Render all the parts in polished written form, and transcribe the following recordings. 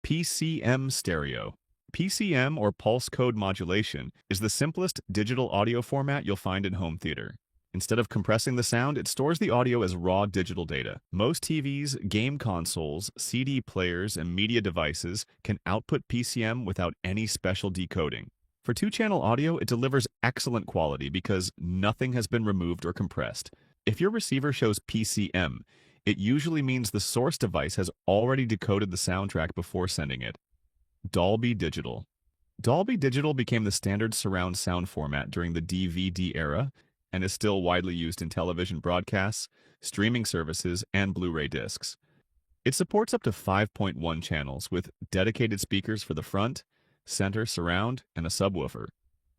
PCM stereo. PCM, or pulse code modulation, is the simplest digital audio format you'll find in home theater. Instead of compressing the sound, it stores the audio as raw digital data. Most TVs, game consoles, CD players, and media devices can output PCM without any special decoding. For two-channel audio, it delivers excellent quality because nothing has been removed or compressed. If your receiver shows PCM, it usually means the source device has already decoded the soundtrack before sending it. Dolby Digital. Dolby Digital became the standard surround sound format during the DVD era and is still widely used in television broadcasts, streaming services, and Blu-ray discs. It supports up to 5.1 channels with dedicated speakers for the front, center, surround, and a subwoofer.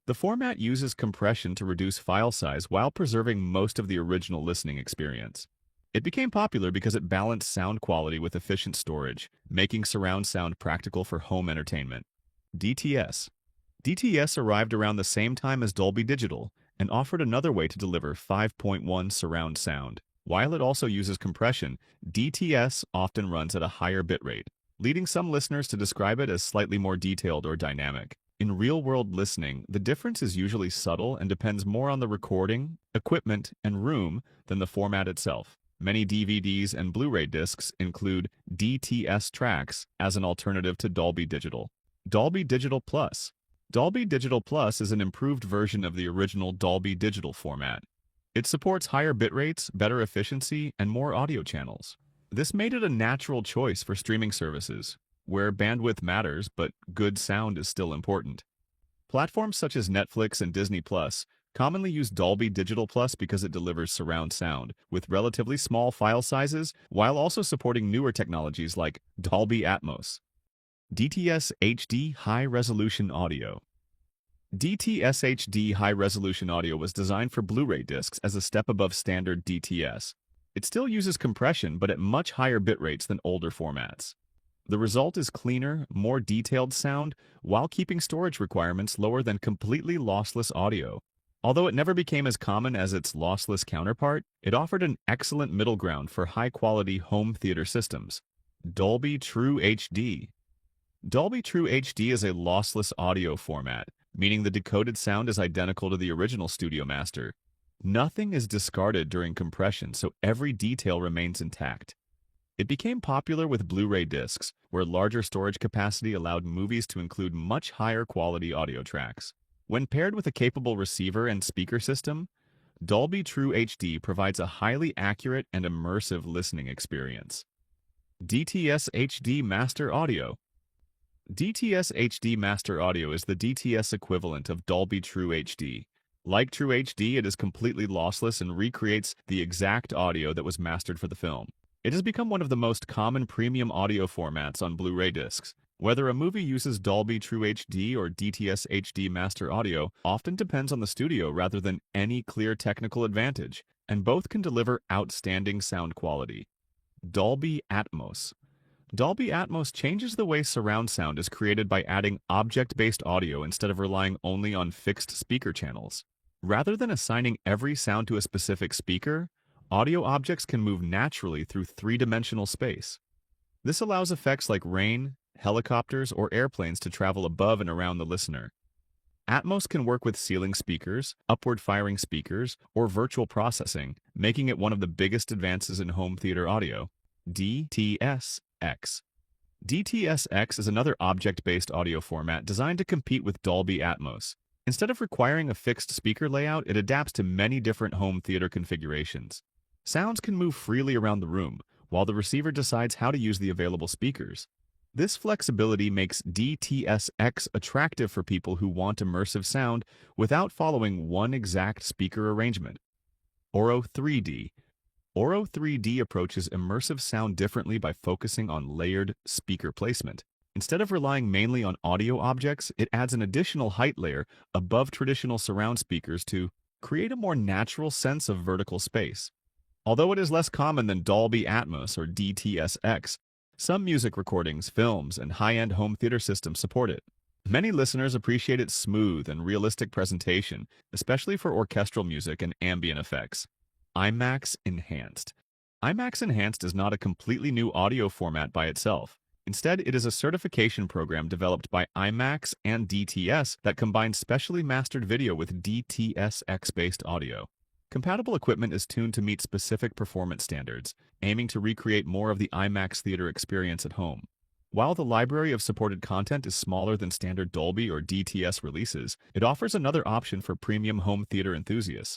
The format uses compression to reduce file size while preserving most of the original listening experience. It became popular because it balanced sound quality with efficient storage, making surround sound practical for home entertainment. DTS. DTS arrived around the same time as Dolby Digital and offered another way to deliver 5.1 surround sound. While it also uses compression, DTS often runs at a higher bitrate, leading some listeners to describe it as slightly more detailed or dynamic. In real-world listening, the difference is usually subtle and depends more on the recording, equipment, and room than the format itself. Many DVDs and Blu-ray discs include DTS tracks as an alternative to Dolby Digital. Dolby Digital Plus. Dolby Digital Plus is an improved version of the original Dolby Digital format. It supports higher bit rates, better efficiency, and more audio channels. This made it a natural choice for streaming services, where bandwidth matters but good sound is still important. Platforms such as Netflix and Disney Plus commonly use Dolby Digital Plus because it delivers surround sound with relatively small file sizes while also supporting newer technologies like Dolby Atmos. DTS HD High-Resolution Audio. DTS HD High-Resolution Audio was designed for Blu-ray discs as a step above standard DTS. It still uses compression but at much higher bit rates than older formats. The result is cleaner, more detailed sound while keeping storage requirements lower than completely lossless audio. Although it never became as common as its lossless counterpart, it offered an excellent middle ground for high-quality home theater systems. Dolby True HD. Dolby True HD is a lossless audio format, meaning the decoded sound is identical to the original studio master. Nothing is discarded during compression, so every detail remains intact. It became popular with Blu-ray discs, where larger storage capacity allowed movies to include much higher quality audio tracks. When paired with a capable receiver and speaker system, Dolby True HD provides a highly accurate and immersive listening experience. DTS HD Master Audio. DTS HD Master Audio is the DTS equivalent of Dolby True HD. Like True HD, it is completely lossless and recreates the exact audio that was mastered for the film. It has become one of the most common premium audio formats on Blu-ray discs. Whether a movie uses Dolby True HD or DTS HD Master Audio often depends on the studio rather than any clear technical advantage, and both can deliver outstanding sound quality. Dolby Atmos. Dolby Atmos changes the way surround sound is created by adding object-based audio instead of relying only on fixed speaker channels. Rather than assigning every sound to a specific speaker, audio objects can move naturally through three-dimensional space. This allows effects like rain, helicopters, or airplanes to travel above and around the listener. Atmos can work with ceiling speakers, upward-firing speakers, or virtual processing, making it one of the biggest advances in home theater audio. DTS-X. DTS-X is another object-based audio format designed to compete with Dolby Atmos. Instead of requiring a fixed speaker layout, it adapts to many different home theater configurations. Sounds can move freely around the room, while the receiver decides how to use the available speakers. This flexibility makes DTS-X attractive for people who want immersive sound without following one exact speaker arrangement. Oro 3D. Oro 3D approaches immersive sound differently by focusing on layered speaker placement. Instead of relying mainly on audio objects, it adds an additional height layer above traditional surround speakers to create a more natural sense of vertical space. Although it is less common than Dolby Atmos or DTS-X, some music recordings, films, and high-end home theater systems support it. Many listeners appreciate its smooth and realistic presentation, especially for orchestral music and ambient effects. IMAX Enhanced. IMAX Enhanced is not a completely new audio format by itself. Instead, it is a certification program developed by IMAX and DTS that combines specially mastered video with DTS:X-based audio. Compatible equipment is tuned to meet specific performance standards, aiming to recreate more of the IMAX theater experience at home. While the library of supported content is smaller than standard Dolby or DTS releases, it offers another option for premium home theater enthusiasts.